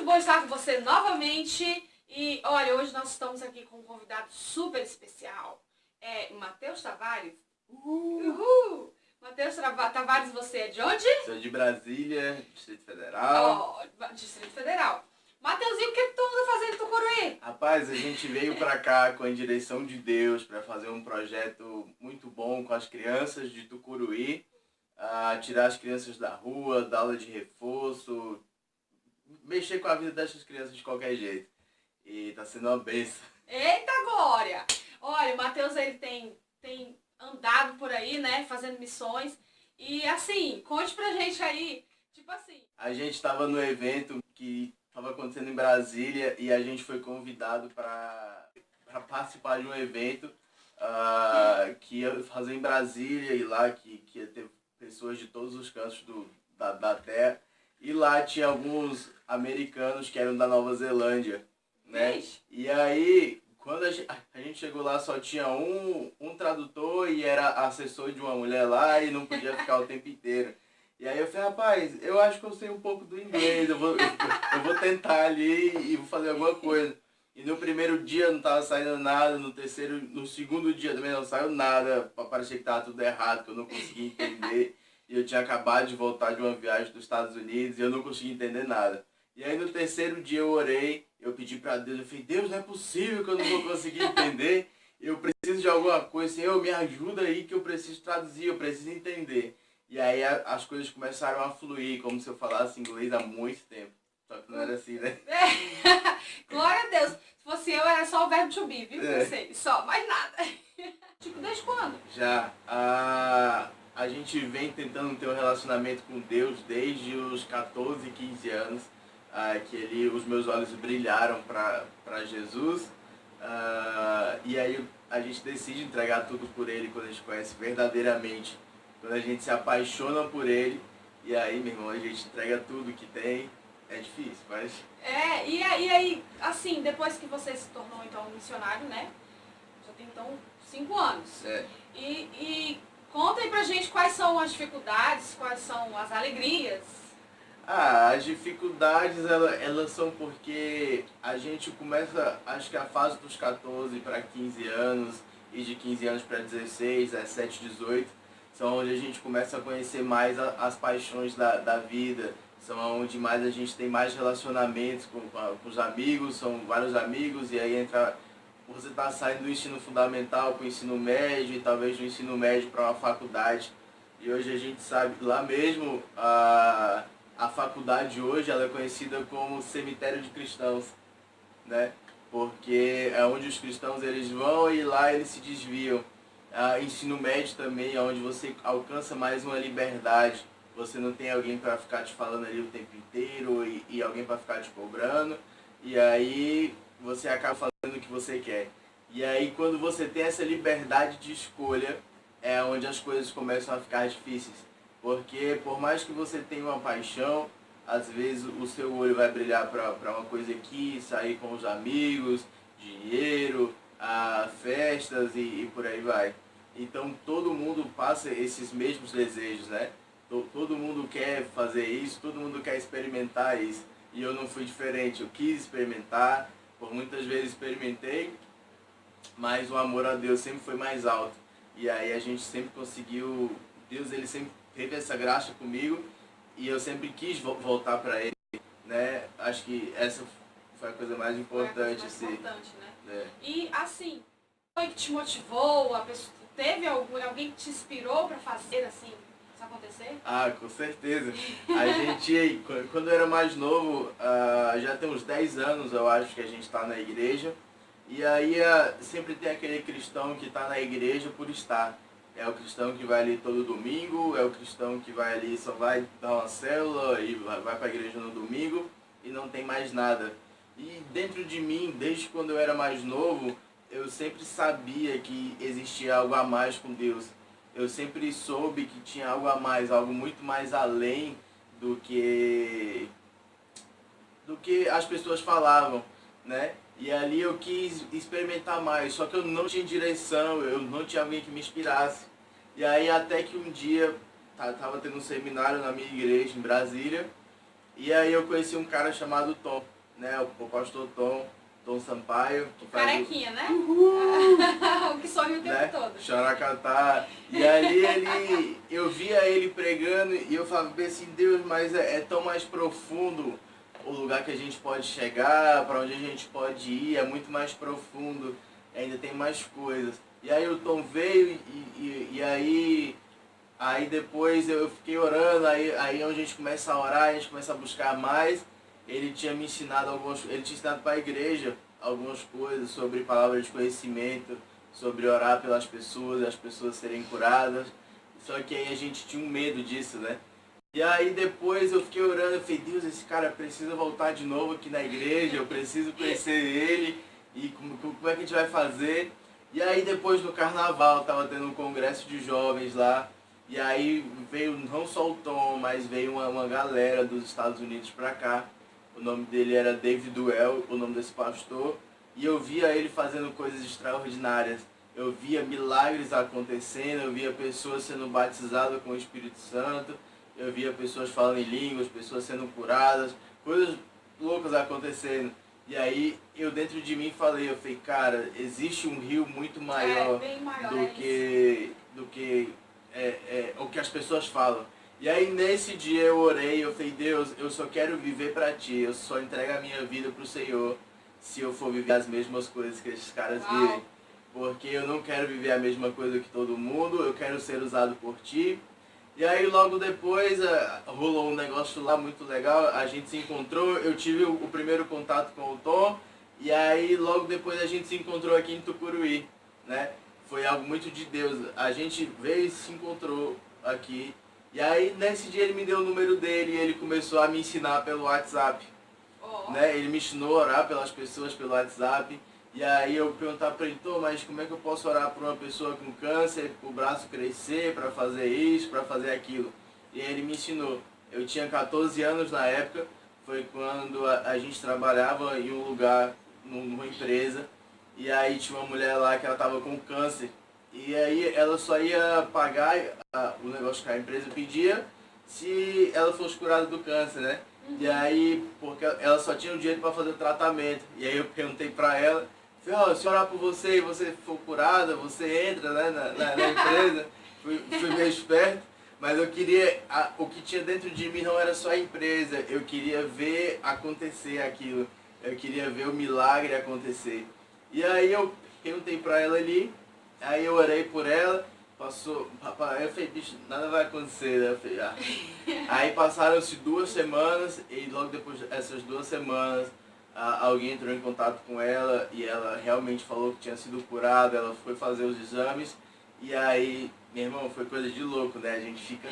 muito bom estar com você novamente. E olha, hoje nós estamos aqui com um convidado super especial. É Matheus Tavares. Uhul! Matheus Tavares, você é de onde? Sou de Brasília, Distrito Federal. Distrito Federal. Matheusinho, o que tu anda fazendo em Tucuruí? Rapaz, a gente veio pra cá com a direção de Deus para fazer um projeto muito bom com as crianças de Tucuruí. Tirar as crianças da rua, dar aula de reforço, mexer com a vida dessas crianças de qualquer jeito. E tá sendo uma bênção. Eita glória! Olha, o Matheus, ele tem andado por aí, né, fazendo missões. E assim, conte pra gente aí, tipo assim... A gente estava no evento que estava acontecendo em Brasília e a gente foi convidado para participar de um evento que ia fazer em Brasília e lá que ia ter pessoas de todos os cantos da terra. E lá tinha alguns americanos que eram da Nova Zelândia, né? Ixi. E aí, quando a gente chegou lá, só tinha um tradutor e era assessor de uma mulher lá e não podia ficar o tempo inteiro. E aí eu falei, rapaz, eu acho que eu sei um pouco do inglês, eu vou tentar ali e vou fazer alguma coisa. E no primeiro dia não estava saindo nada, no segundo dia também não saiu nada, parecia que estava tudo errado, que eu não conseguia entender. E eu tinha acabado de voltar de uma viagem dos Estados Unidos e eu não conseguia entender nada. E aí no terceiro dia eu orei, eu pedi para Deus, eu falei, Deus, não é possível que eu não vou conseguir entender, eu preciso de alguma coisa, Senhor, me ajuda aí que eu preciso traduzir, eu preciso entender. E aí as coisas começaram a fluir, como se eu falasse inglês há muito tempo. Só que não era assim, né? Glória a Deus. Se fosse eu, era só o verbo to be, viu? Você, só, mais nada. Tipo, desde quando? Já. A gente vem tentando ter um relacionamento com Deus desde os 14, 15 anos. Que os meus olhos brilharam para Jesus. E aí a gente decide entregar tudo por Ele quando a gente conhece verdadeiramente. Quando a gente se apaixona por Ele. E aí, meu irmão, a gente entrega tudo que tem. É difícil, mas... E aí, assim, depois que você se tornou, então, um missionário, né? Já tem, então, 5 anos. E conta aí pra gente quais são as dificuldades, quais são as alegrias. As dificuldades, elas são porque a gente começa, acho que a fase dos 14 para 15 anos e de 15 anos para 16, 17, 18, são onde a gente começa a conhecer mais as paixões da vida, são onde mais a gente tem mais relacionamentos com os amigos, são vários amigos, e aí entra, você está saindo do ensino fundamental para o ensino médio, e talvez do ensino médio para uma faculdade, e hoje a gente sabe, lá mesmo, a faculdade hoje ela é conhecida como cemitério de cristãos, né? Porque é onde os cristãos eles vão e lá eles se desviam. Ensino médio também é onde você alcança mais uma liberdade. Você não tem alguém para ficar te falando ali o tempo inteiro e alguém para ficar te cobrando. E aí você acaba fazendo o que você quer. E aí quando você tem essa liberdade de escolha, é onde as coisas começam a ficar difíceis. Porque por mais que você tenha uma paixão, às vezes o seu olho vai brilhar para uma coisa aqui, sair com os amigos, dinheiro, festas e por aí vai. Então todo mundo passa esses mesmos desejos, né? Todo mundo quer fazer isso, todo mundo quer experimentar isso. E eu não fui diferente, eu quis experimentar, por muitas vezes experimentei, mas o amor a Deus sempre foi mais alto. E aí a gente sempre conseguiu, Deus ele sempre teve essa graça comigo e eu sempre quis voltar para Ele, né? Acho que essa foi a coisa mais importante. Né? E assim, foi que te motivou? Teve alguém que te inspirou para fazer assim, isso acontecer? Com certeza. A gente, quando eu era mais novo, já tem uns 10 anos eu acho que a gente está na igreja. E aí sempre tem aquele cristão que está na igreja por estar. É o cristão que vai ali todo domingo, é o cristão que vai ali, só vai dar uma célula e vai para a igreja no domingo e não tem mais nada. E dentro de mim, desde quando eu era mais novo, eu sempre sabia que existia algo a mais com Deus. Eu sempre soube que tinha algo a mais, algo muito mais além do que as pessoas falavam, né? E ali eu quis experimentar mais, só que eu não tinha direção, eu não tinha alguém que me inspirasse. E aí até que um dia, estava tendo um seminário na minha igreja em Brasília, E aí eu conheci um cara chamado Tom, né? O pastor Tom Sampaio. O carequinha, né? O que sorriu o tempo né? todo. Xaracatá. E ali eu via ele pregando e eu falava bem assim, Deus, mas é tão mais profundo o lugar que a gente pode chegar, para onde a gente pode ir, é muito mais profundo, ainda tem mais coisas. E aí o Tom veio e aí depois eu fiquei orando, aí onde a gente começa a orar, a gente começa a buscar mais. Ele tinha me ensinado ele tinha ensinado para a igreja algumas coisas sobre palavras de conhecimento, sobre orar pelas pessoas, as pessoas serem curadas. Só que aí a gente tinha um medo disso, né? E aí depois eu fiquei orando, eu falei, Deus, esse cara precisa voltar de novo aqui na igreja, eu preciso conhecer ele, e como é que a gente vai fazer? E aí depois no carnaval, tava tendo um congresso de jovens lá, e aí veio não só o Tom, mas veio uma galera dos Estados Unidos pra cá. O nome dele era David Duell, o nome desse pastor, e eu via ele fazendo coisas extraordinárias. Eu via milagres acontecendo, eu via pessoas sendo batizadas com o Espírito Santo, eu via pessoas falando em línguas, pessoas sendo curadas, coisas loucas acontecendo. E aí eu dentro de mim falei, cara, existe um rio muito maior, do que o que as pessoas falam. E aí nesse dia eu orei, eu falei, Deus, eu só quero viver pra Ti, eu só entrego a minha vida pro Senhor se eu for viver as mesmas coisas que esses caras vivem. Porque eu não quero viver a mesma coisa que todo mundo, eu quero ser usado por Ti. E aí logo depois rolou um negócio lá muito legal, a gente se encontrou, eu tive o primeiro contato com o Tom, e aí logo depois a gente se encontrou aqui em Tucuruí, né? Foi algo muito de Deus, a gente veio e se encontrou aqui, e aí nesse dia ele me deu o número dele e ele começou a me ensinar pelo WhatsApp, né? Ele me ensinou a orar pelas pessoas pelo WhatsApp. E aí eu perguntava para ele, mas como é que eu posso orar por uma pessoa com câncer, o braço crescer, para fazer isso, para fazer aquilo? E aí ele me ensinou. Eu tinha 14 anos na época, foi quando a gente trabalhava em um lugar, numa empresa, e aí tinha uma mulher lá que ela estava com câncer. E aí ela só ia pagar o negócio que a empresa pedia se ela fosse curada do câncer, né? E aí, porque ela só tinha o dinheiro para fazer o tratamento. E aí eu perguntei para ela, se eu orar por você e você for curada, você entra, né, na empresa. Fui meio esperto, mas eu queria, o que tinha dentro de mim não era só a empresa, eu queria ver acontecer aquilo, eu queria ver o milagre acontecer. E aí eu perguntei para ela ali, aí eu orei por ela, passou, papai, eu falei, bicho, nada vai acontecer, né? Eu falei, Aí passaram-se 2 semanas e logo depois dessas 2 semanas alguém entrou em contato com ela e ela realmente falou que tinha sido curada, ela foi fazer os exames e aí, meu irmão, foi coisa de louco, né? A gente fica,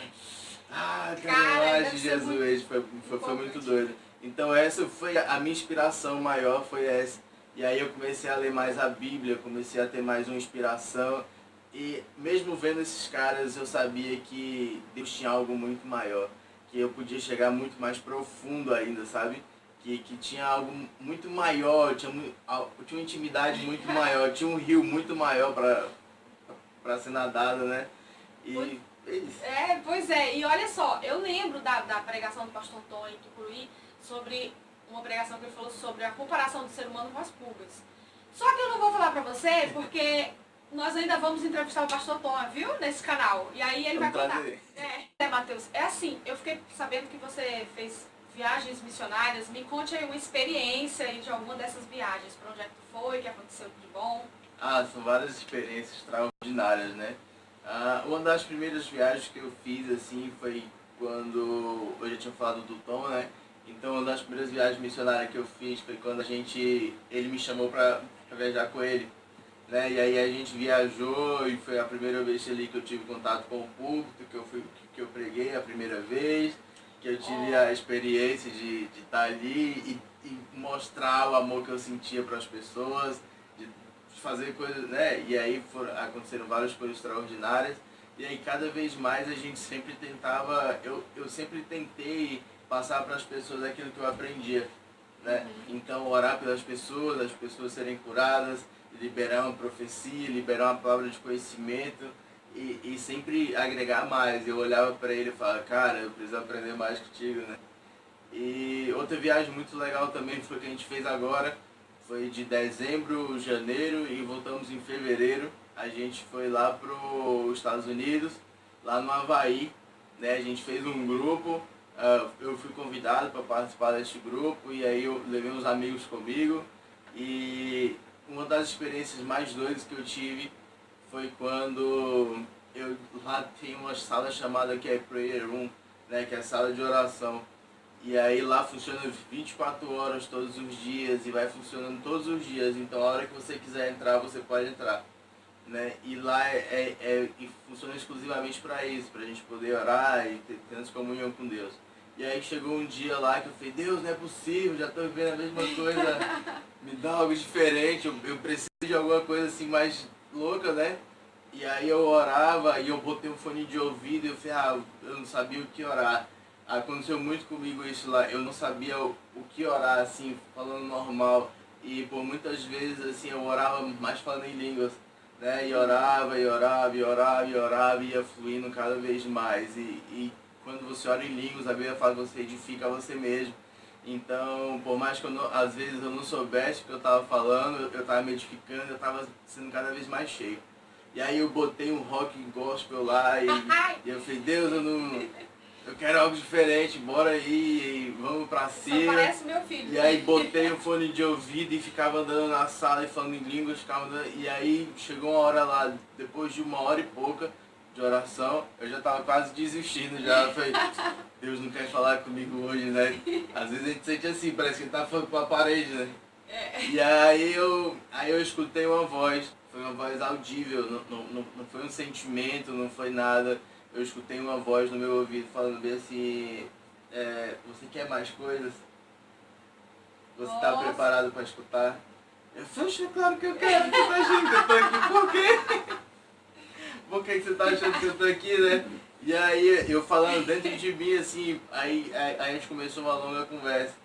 caramba, de Jesus, foi muito doido. Então essa foi a minha inspiração maior, foi essa. E aí eu comecei a ler mais a Bíblia, comecei a ter mais uma inspiração. E mesmo vendo esses caras, eu sabia que Deus tinha algo muito maior, que eu podia chegar muito mais profundo ainda, sabe? Que tinha algo muito maior, tinha uma intimidade muito maior, tinha um rio muito maior para ser nadado, né? E é isso. Pois é, e olha só, eu lembro da pregação do pastor Tom em Tucuruí, sobre uma pregação que ele falou sobre a comparação do ser humano com as pulgas. Só que eu não vou falar pra você, porque nós ainda vamos entrevistar o pastor Tom, viu? Nesse canal. E aí ele vai contar. Matheus, é assim, eu fiquei sabendo que você fez viagens missionárias. Me conte aí uma experiência aí de alguma dessas viagens. Pra onde é que tu foi, o que aconteceu de bom? São várias experiências extraordinárias, né? Uma das primeiras viagens que eu fiz, assim, foi quando eu já tinha falado do Tom, né? Então, uma das primeiras viagens missionárias que eu fiz foi quando ele me chamou para viajar com ele, né? E aí a gente viajou e foi a primeira vez ali que eu tive contato com o púlpito, que eu preguei a primeira vez, que eu tive a experiência de estar ali e mostrar o amor que eu sentia para as pessoas, de fazer coisas, né? E aí aconteceram várias coisas extraordinárias. E aí cada vez mais a gente sempre tentava, eu sempre tentei passar para as pessoas aquilo que eu aprendia, né? Então orar pelas pessoas, as pessoas serem curadas, liberar uma profecia, liberar uma palavra de conhecimento e sempre agregar mais. Eu olhava para ele e falava, cara, eu preciso aprender mais contigo, né? E outra viagem muito legal também foi que a gente fez agora, foi de dezembro, janeiro e voltamos em fevereiro. A gente foi lá para os Estados Unidos, lá no Havaí, né? A gente fez um grupo, eu fui convidado para participar deste grupo e aí eu levei uns amigos comigo. E uma das experiências mais doidas que eu tive foi quando lá tem uma sala chamada que é Prayer Room, né? Que é a sala de oração. E aí lá funciona 24 horas todos os dias e vai funcionando todos os dias. Então a hora que você quiser entrar, você pode entrar. Né? E lá e funciona exclusivamente para isso, para a gente poder orar e ter essa comunhão com Deus. E aí chegou um dia lá que eu falei, Deus, não é possível, já estou vivendo a mesma coisa, me dá algo diferente, eu preciso de alguma coisa assim mais louca, né? E aí eu orava e eu botei um fone de ouvido e eu falei, eu não sabia o que orar. Aconteceu muito comigo isso lá, eu não sabia o que orar, assim, falando normal. E por muitas vezes assim eu orava mais falando em línguas. Né? E orava, e orava, e orava, e orava, e ia fluindo cada vez mais. E quando você ora em línguas, a Bíblia fala que você edifica a você mesmo. Então, por mais que às vezes eu não soubesse o que eu estava falando, eu estava me edificando, eu estava sendo cada vez mais cheio. E aí eu botei um rock gospel lá e eu falei, Deus, eu quero algo diferente, bora aí, vamos pra cima. Só parece meu filho. E aí botei um fone de ouvido e ficava andando na sala e falando em línguas, e aí chegou uma hora lá, depois de 1 hora e pouca de oração, eu já tava quase desistindo já, eu falei, Deus não quer falar comigo hoje, né? Às vezes a gente sente assim, parece que ele tá falando com a parede, né? E aí eu escutei uma voz, foi uma voz audível, não foi um sentimento, não foi nada. Eu escutei uma voz no meu ouvido falando bem assim, você quer mais coisas? Você está preparado para escutar? Eu falei, claro que eu quero, você tá achando que eu tô aqui, por quê? Por que você tá achando que eu tô aqui, né? E aí eu falando dentro de mim assim, aí a gente começou uma longa conversa.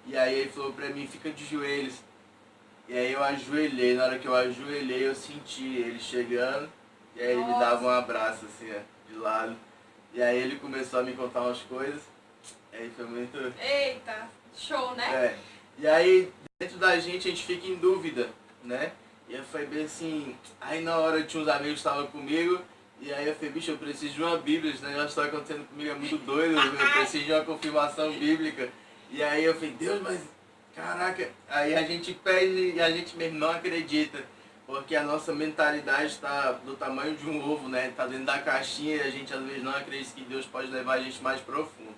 E aí ele falou pra mim, fica de joelhos. E aí eu ajoelhei, na hora que eu ajoelhei eu senti ele chegando, e aí ele me dava um abraço assim, de lado. E aí ele começou a me contar umas coisas. Aí foi muito... Eita, show, né? E aí dentro da gente a gente fica em dúvida, né? E eu falei bem assim, aí na hora tinha uns amigos que estavam comigo, e aí eu falei, bicho, eu preciso de uma Bíblia, esse negócio que está acontecendo comigo é muito doido, eu preciso de uma confirmação bíblica. E aí eu falei, Deus, mas caraca, aí a gente pede e a gente mesmo não acredita. Porque a nossa mentalidade está do tamanho de um ovo, né? Está dentro da caixinha e a gente às vezes não acredita que Deus pode levar a gente mais profundo.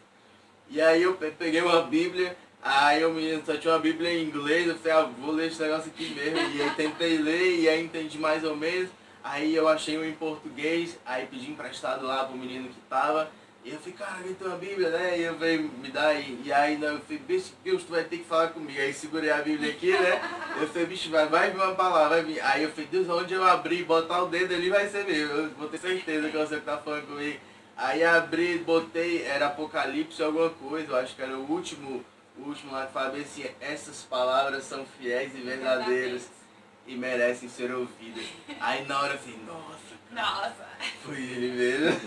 E aí eu peguei uma Bíblia, aí eu só tinha uma Bíblia em inglês, eu falei, vou ler esse negócio aqui mesmo. E aí tentei ler e aí entendi mais ou menos. Aí eu achei um em português, aí pedi emprestado lá pro menino que tava. E eu falei, cara, alguém tem uma Bíblia, né? E eu falei, me dá aí. E aí eu falei, bicho, Deus, tu vai ter que falar comigo. Aí segurei a Bíblia aqui, né? Eu falei, bicho, vai vir uma palavra, vai vir. Aí eu falei, Deus, onde eu abrir e botar o dedo ali vai ser meu. Eu vou ter certeza que você que tá falando comigo. Aí abri, botei, era Apocalipse alguma coisa, eu acho que era o último lá que falava assim, essas palavras são fiéis e verdadeiras e merecem ser ouvidas. Aí na hora eu falei, nossa, foi ele mesmo.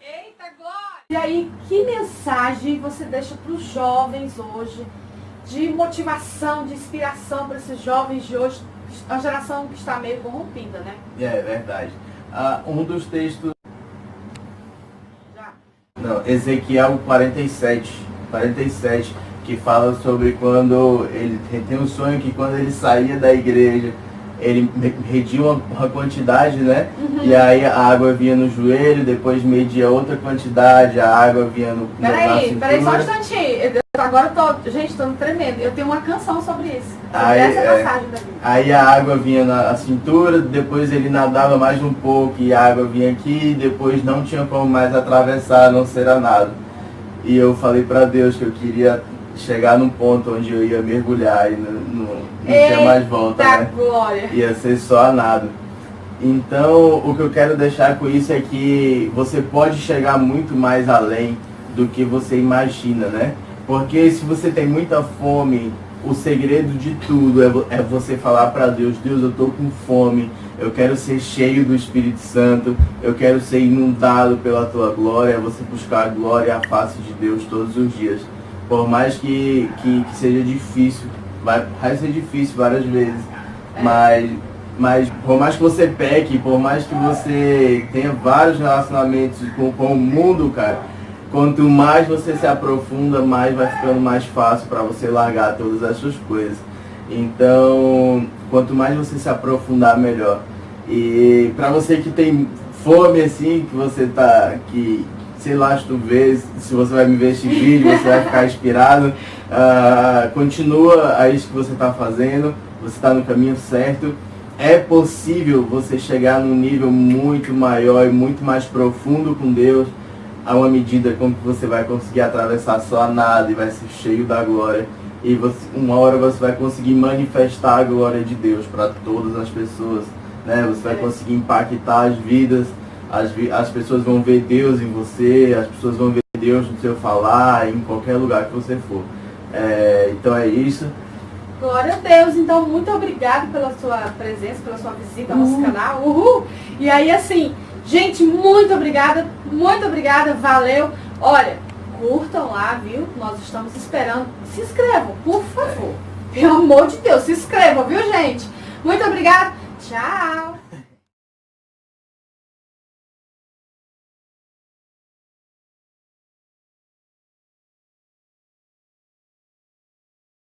Eita, glória! E aí, que mensagem você deixa para os jovens hoje, de motivação, de inspiração para esses jovens de hoje, a geração que está meio corrompida, né? É verdade. Um dos textos... Não, Ezequiel 47, que fala sobre quando ele tem um sonho que quando ele saía da igreja, ele media uma quantidade, né? Uhum. E aí a água vinha no joelho, depois media outra quantidade, a água vinha no Peraí, só um instantinho. Agora eu tô tremendo. Eu tenho uma canção sobre isso. Sobre essa passagem da Bíblia. Aí a água vinha na cintura, depois ele nadava mais um pouco e a água vinha aqui, depois não tinha como mais atravessar, não ser a nado. E eu falei pra Deus que eu queria chegar num ponto onde eu ia mergulhar e não tinha mais volta, né? Glória. Ia ser só a nado. Então, o que eu quero deixar com isso é que você pode chegar muito mais além do que você imagina, né? Porque se você tem muita fome, o segredo de tudo é você falar para Deus, Deus, eu tô com fome, eu quero ser cheio do Espírito Santo, eu quero ser inundado pela tua glória, você buscar a glória e a face de Deus todos os dias. Por mais que seja difícil, vai ser difícil várias vezes, mas por mais que você peque, por mais que você tenha vários relacionamentos com o mundo, cara, quanto mais você se aprofunda, mais vai ficando mais fácil para você largar todas as suas coisas. Então, quanto mais você se aprofundar, melhor. E para você que tem fome assim, que você tá, que sei lá, se tu vê, se você vai me ver este vídeo, você vai ficar inspirado. Continua a isso que você está fazendo, você está no caminho certo. É possível você chegar num nível muito maior e muito mais profundo com Deus, a uma medida com que você vai conseguir atravessar só a nada e vai ser cheio da glória. E uma hora você vai conseguir manifestar a glória de Deus para todas as pessoas, né? Você vai conseguir impactar as vidas, as pessoas vão ver Deus em você, as pessoas vão ver Deus no seu falar, em qualquer lugar que você for. Então é isso. Glória a Deus. Então, muito obrigado pela sua presença, pela sua visita ao nosso canal. Uhul! E aí, assim, gente, muito obrigada, valeu. Olha, curtam lá, viu? Nós estamos esperando. Se inscrevam, por favor. Pelo amor de Deus, se inscrevam, viu, gente? Muito obrigada. Tchau.